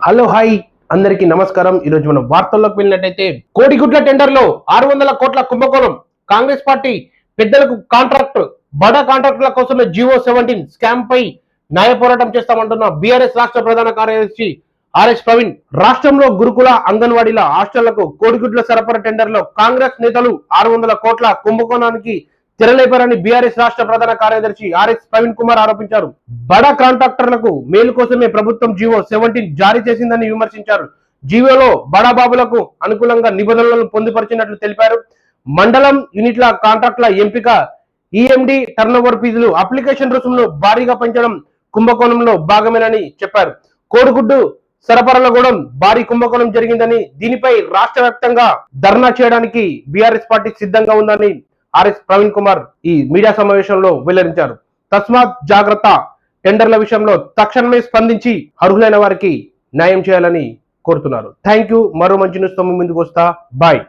Hello hi అందరికీ నమస్కారం. ఈరోజు మనం వార్తల్లోకి వెళ్ళినట్టయితే కోడిగుడ్ల టెండర్లో 600 కోట్ల కుంభకోణం. కాంగ్రెస్ పార్టీ పెద్దలకు బడా కాంట్రాక్టుల కోసమే జియో 17 స్కామ్ పై న్యాయ పోరాటం చేస్తామంటున్న బీఆర్ఎస్ రాష్ట్ర ప్రధాన కార్యదర్శి ఆర్ఎస్ ప్రవీణ్. రాష్ట్రంలో గురుకుల అంగన్వాడీల హాస్టళ్లకు కోడిగుడ్ల సరఫరా టెండర్లో కాంగ్రెస్ నేతలు 600 కోట్ల కుంభకోణానికి తెరలేపారని బీఆర్ఎస్ రాష్ట్ర ప్రధాన కార్యదర్శి ఆర్ఎస్ ప్రవీణ్ కుమార్ ఆరోపించారు. బడా కాంట్రాక్టర్లకు మేలు కోసమే ప్రభుత్వం జియో 17 జారీ చేసిందని విమర్శించారు. జియోలో బడా బాబులకు అనుకూలంగా నిబంధనలను పొందుపరిచినట్లు తెలిపారు. మండలం యూనిట్ల కాంట్రాక్టుల ఎంపిక, ఈఎండి టర్నోవర్ ఫీజులు, అప్లికేషన్ రుసుమును భారీగా పెంచడం కుంభకోణంలో భాగమేనని చెప్పారు. కోడిగుడ్డు సరఫరాలో కూడా భారీ కుంభకోణం జరిగిందని, దీనిపై రాష్ట్ర వ్యాప్తంగా ధర్నా చేయడానికి బీఆర్ఎస్ పార్టీ సిద్ధంగా ఉందని ఆర్ఎస్ ప్రవీణ్ కుమార్ ఈ మీడియా సమావేశంలో వెల్లడించారు. తస్మాత్ జాగ్రత్త, టెండర్ల విషయంలో తక్షణమే స్పందించి అర్హులైన వారికి న్యాయం చేయాలని కోరుతున్నారు. Thank you. మరో మంచి న్యూస్ తో ముందుకు వస్తా. బాయ్.